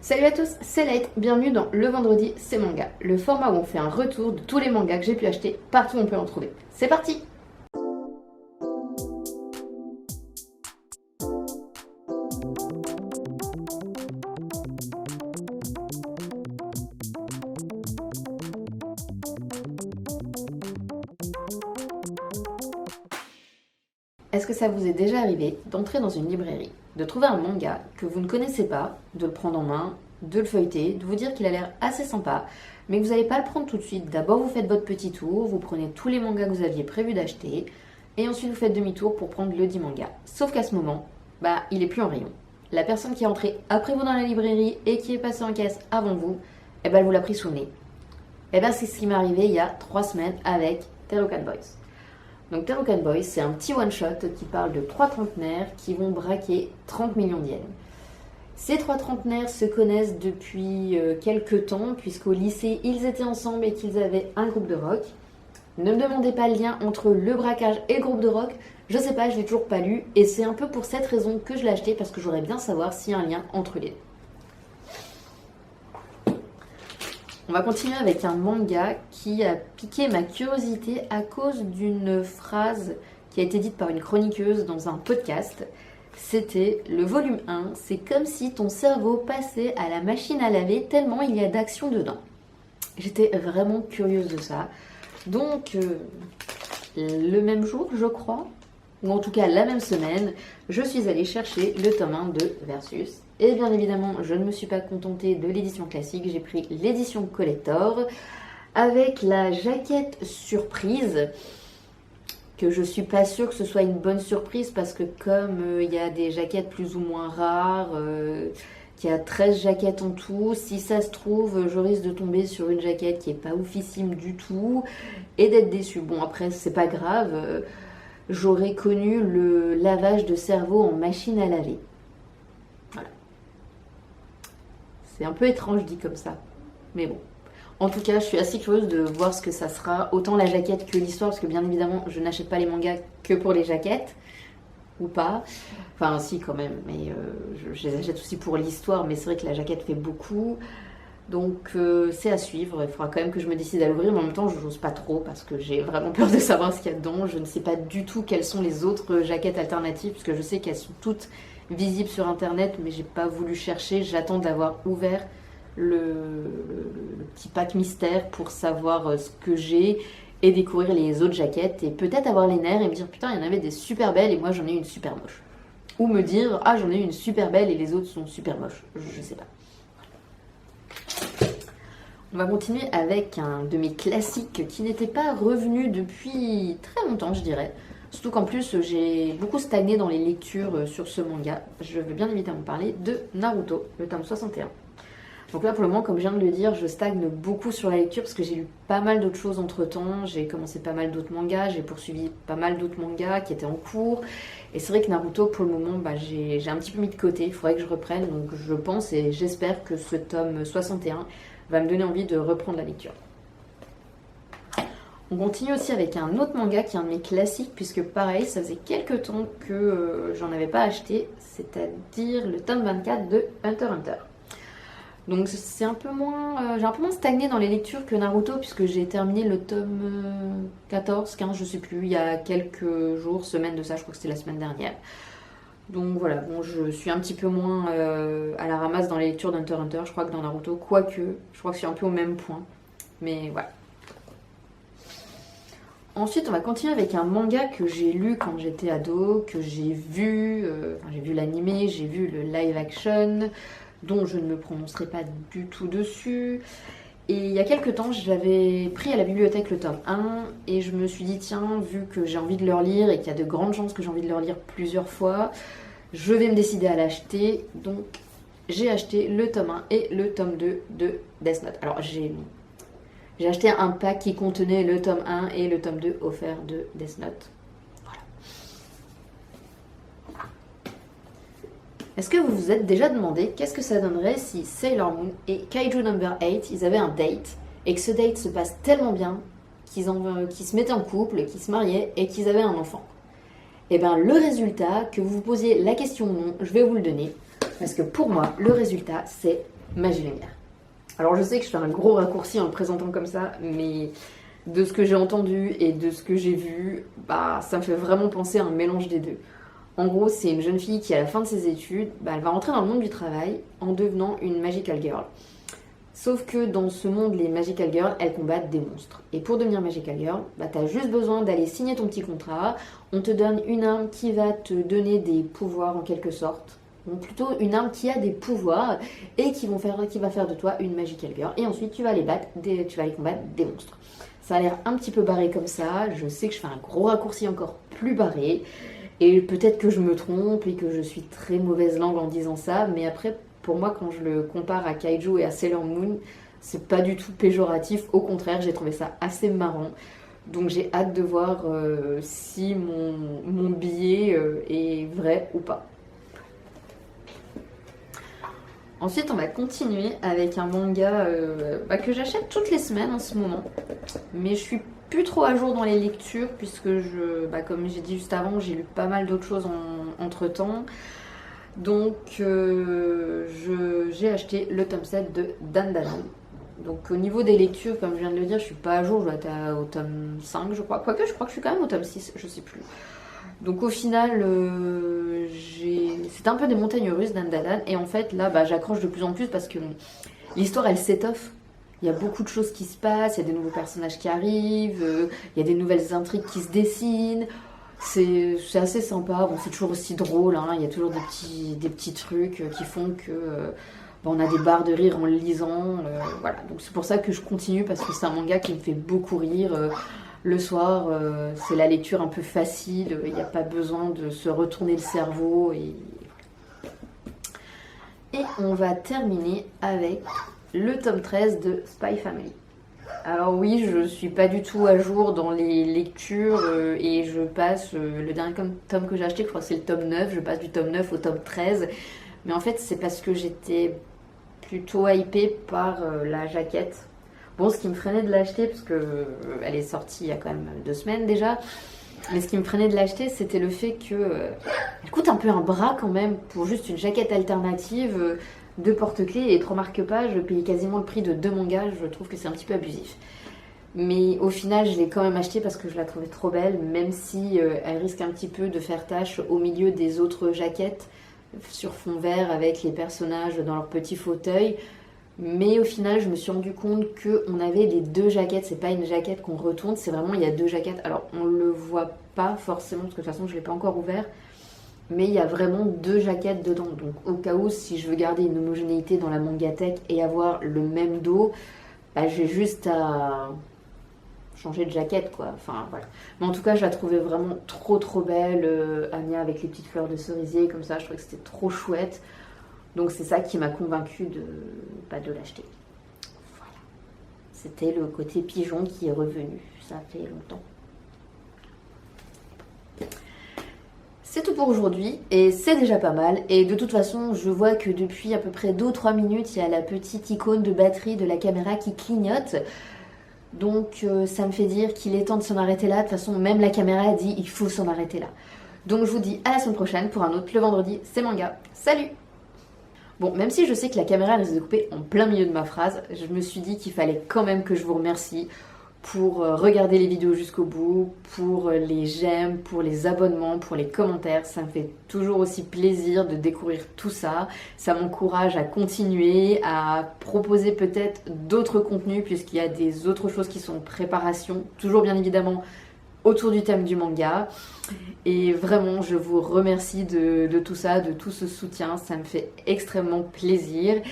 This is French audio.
Salut à tous, c'est Light, bienvenue dans Le Vendredi c'est Manga, le format où on fait un retour de tous les mangas que j'ai pu acheter partout où on peut en trouver. C'est parti! Est-ce que ça vous est déjà arrivé d'entrer dans une librairie, de trouver un manga que vous ne connaissez pas, de le prendre en main, de le feuilleter, de vous dire qu'il a l'air assez sympa, mais que vous n'allez pas le prendre tout de suite. D'abord vous faites votre petit tour, vous prenez tous les mangas que vous aviez prévu d'acheter, et ensuite vous faites demi-tour pour prendre le dit manga. Sauf qu'à ce moment, il est plus en rayon. La personne qui est entrée après vous dans la librairie et qui est passée en caisse avant vous, elle vous l'a pris sous le nez. C'est ce qui m'est arrivé il y a 3 semaines avec Terukan Boys. Donc Terukan Boys, c'est un petit one-shot qui parle de 3 trentenaires qui vont braquer 30 millions d'yens. Ces 3 trentenaires se connaissent depuis quelques temps, puisqu'au lycée, ils étaient ensemble et qu'ils avaient un groupe de rock. Ne me demandez pas le lien entre le braquage et le groupe de rock, je sais pas, je l'ai toujours pas lu, et c'est un peu pour cette raison que je l'ai acheté, parce que j'aurais bien savoir s'il y a un lien entre les deux. On va continuer avec un manga qui a piqué ma curiosité à cause d'une phrase qui a été dite par une chroniqueuse dans un podcast. C'était le volume 1, c'est comme si ton cerveau passait à la machine à laver tellement il y a d'action dedans. J'étais vraiment curieuse de ça. Donc, le même jour, je crois, ou en tout cas la même semaine, je suis allée chercher le tome 1 de Versus. Et bien évidemment, je ne me suis pas contentée de l'édition classique, j'ai pris l'édition collector avec la jaquette surprise, que je suis pas sûre que ce soit une bonne surprise parce que comme il y a des jaquettes plus ou moins rares, qu'il y a 13 jaquettes en tout, si ça se trouve, je risque de tomber sur une jaquette qui est pas oufissime du tout et d'être déçue. Bon après, c'est pas grave, j'aurais connu le lavage de cerveau en machine à laver. Voilà. C'est un peu étrange dit comme ça, mais bon. En tout cas, je suis assez curieuse de voir ce que ça sera, autant la jaquette que l'histoire, parce que bien évidemment, je n'achète pas les mangas que pour les jaquettes, ou pas. Enfin, si quand même, mais je les achète aussi pour l'histoire, mais c'est vrai que la jaquette fait beaucoup. Donc c'est à suivre, il faudra quand même que je me décide à l'ouvrir, mais en même temps je n'ose pas trop parce que j'ai vraiment peur de savoir ce qu'il y a dedans. Je ne sais pas du tout quelles sont les autres jaquettes alternatives, parce que je sais qu'elles sont toutes visibles sur internet, mais j'ai pas voulu chercher. J'attends d'avoir ouvert le petit pack mystère pour savoir ce que j'ai et découvrir les autres jaquettes et peut-être avoir les nerfs et me dire putain il y en avait des super belles et moi j'en ai une super moche, ou me dire ah j'en ai une super belle et les autres sont super moches, je sais pas. On va continuer avec un de mes classiques qui n'était pas revenu depuis très longtemps je dirais. Surtout qu'en plus, j'ai beaucoup stagné dans les lectures sur ce manga. Je veux bien évidemment parler de Naruto, le tome 61. Donc là, pour le moment, comme je viens de le dire, je stagne beaucoup sur la lecture parce que j'ai lu pas mal d'autres choses entre-temps. J'ai commencé pas mal d'autres mangas, j'ai poursuivi pas mal d'autres mangas qui étaient en cours. Et c'est vrai que Naruto, pour le moment, j'ai un petit peu mis de côté. Il faudrait que je reprenne. Donc je pense et j'espère que ce tome 61 va me donner envie de reprendre la lecture. On continue aussi avec un autre manga qui est un de mes classiques, puisque pareil, ça faisait quelques temps que j'en avais pas acheté, c'est-à-dire le tome 24 de Hunter x Hunter. Donc c'est un peu moins, j'ai un peu moins stagné dans les lectures que Naruto, puisque j'ai terminé le tome 14, 15, je sais plus, il y a quelques jours, semaines de ça, je crois que c'était la semaine dernière. Donc voilà, bon, je suis un petit peu moins à la ramasse dans les lectures d'Hunter x Hunter, je crois que dans Naruto, quoique, je crois que je suis un peu au même point, mais voilà. Ensuite, on va continuer avec un manga que j'ai lu quand j'étais ado, que j'ai vu l'animé, j'ai vu le live action, dont je ne me prononcerai pas du tout dessus. Et il y a quelques temps, j'avais pris à la bibliothèque le tome 1 et je me suis dit, tiens, vu que j'ai envie de le relire et qu'il y a de grandes chances que j'ai envie de le relire plusieurs fois, je vais me décider à l'acheter. Donc, j'ai acheté le tome 1 et le tome 2 de Death Note. Alors, j'ai acheté un pack qui contenait le tome 1 et le tome 2 offert de Death Note. Voilà. Est-ce que vous vous êtes déjà demandé qu'est-ce que ça donnerait si Sailor Moon et Kaiju Number 8, ils avaient un date et que ce date se passe tellement bien qu'ils se mettaient en couple, qu'ils se mariaient et qu'ils avaient un enfant? Et bien le résultat, que vous vous posiez la question ou non, je vais vous le donner. Parce que pour moi, le résultat, c'est magie lumière. Alors je sais que je fais un gros raccourci en le présentant comme ça, mais de ce que j'ai entendu et de ce que j'ai vu, bah ça me fait vraiment penser à un mélange des deux. En gros, c'est une jeune fille qui, à la fin de ses études, bah, elle va rentrer dans le monde du travail en devenant une magical girl. Sauf que dans ce monde, les magical girls, elles combattent des monstres. Et pour devenir magical girl, bah, t'as juste besoin d'aller signer ton petit contrat. On te donne une arme qui va te donner des pouvoirs en quelque sorte. Ou plutôt une arme qui a des pouvoirs et qui va faire de toi une magical girl. Et ensuite, tu vas aller combattre des monstres. Ça a l'air un petit peu barré comme ça. Je sais que je fais un gros raccourci encore plus barré. Et peut-être que je me trompe et que je suis très mauvaise langue en disant ça. Mais après, pour moi, quand je le compare à Kaiju et à Sailor Moon, c'est pas du tout péjoratif. Au contraire, j'ai trouvé ça assez marrant. Donc j'ai hâte de voir si mon billet est vrai ou pas. Ensuite, on va continuer avec un manga que j'achète toutes les semaines en ce moment. Mais je suis plus trop à jour dans les lectures puisque comme j'ai dit juste avant, j'ai lu pas mal d'autres choses entre temps. Donc j'ai acheté le tome 7 de Dandadan. Donc au niveau des lectures, comme je viens de le dire, je suis pas à jour, je dois être au tome 5 je crois. Quoique je crois que je suis quand même au tome 6, je sais plus. Donc au final, c'est un peu des montagnes russes Dandadan. Et en fait là, j'accroche de plus en plus parce que l'histoire elle s'étoffe. Il y a beaucoup de choses qui se passent, il y a des nouveaux personnages qui arrivent, il y a des nouvelles intrigues qui se dessinent. C'est assez sympa, bon, c'est toujours aussi drôle, hein. Il y a toujours des petits trucs qui font que on a des barres de rire en le lisant. Voilà, donc c'est pour ça que je continue parce que c'est un manga qui me fait beaucoup rire. Le soir, c'est la lecture un peu facile, il n'y a pas besoin de se retourner le cerveau. Et on va terminer avec le tome 13 de Spy Family. Alors oui, je suis pas du tout à jour dans les lectures et je passe, le dernier tome que j'ai acheté, je crois que c'est le tome 9, je passe du tome 9 au tome 13. Mais en fait, c'est parce que j'étais plutôt hypée par la jaquette. Bon, ce qui me freinait de l'acheter, parce que elle est sortie il y a quand même 2 semaines déjà, mais ce qui me freinait de l'acheter, c'était le fait que elle coûte un peu un bras quand même pour juste une jaquette alternative. 2 porte-clés et 3 marque-pages, je paye quasiment le prix de 2 mangas, je trouve que c'est un petit peu abusif. Mais au final, je l'ai quand même acheté parce que je la trouvais trop belle, même si elle risque un petit peu de faire tache au milieu des autres jaquettes sur fond vert avec les personnages dans leur petit fauteuil. Mais au final, je me suis rendu compte qu'on avait les 2 jaquettes, c'est pas une jaquette qu'on retourne, c'est vraiment il y a 2 jaquettes. Alors on le voit pas forcément parce que de toute façon je l'ai pas encore ouvert. Mais il y a vraiment 2 jaquettes dedans. Donc au cas où, si je veux garder une homogénéité dans la mangatech et avoir le même dos, j'ai juste à changer de jaquette, quoi. Enfin, voilà. Mais en tout cas, je la trouvais vraiment trop belle. Anya avec les petites fleurs de cerisier, comme ça, je trouvais que c'était trop chouette. Donc c'est ça qui m'a convaincue de l'acheter. Voilà. C'était le côté pigeon qui est revenu. Ça fait longtemps. C'est tout pour aujourd'hui et c'est déjà pas mal. Et de toute façon, je vois que depuis à peu près 2 ou 3 minutes, il y a la petite icône de batterie de la caméra qui clignote. Donc ça me fait dire qu'il est temps de s'en arrêter là. De toute façon, même la caméra dit il faut s'en arrêter là. Donc je vous dis à la semaine prochaine pour un autre Le Vendredi, c'est manga. Salut! Bon, même si je sais que la caméra risque de couper en plein milieu de ma phrase, je me suis dit qu'il fallait quand même que je vous remercie pour regarder les vidéos jusqu'au bout, pour les j'aime, pour les abonnements, pour les commentaires. Ça me fait toujours aussi plaisir de découvrir tout ça. Ça m'encourage à continuer, à proposer peut-être d'autres contenus puisqu'il y a des autres choses qui sont en préparation, toujours bien évidemment autour du thème du manga. Et vraiment, je vous remercie de tout ça, de tout ce soutien. Ça me fait extrêmement plaisir.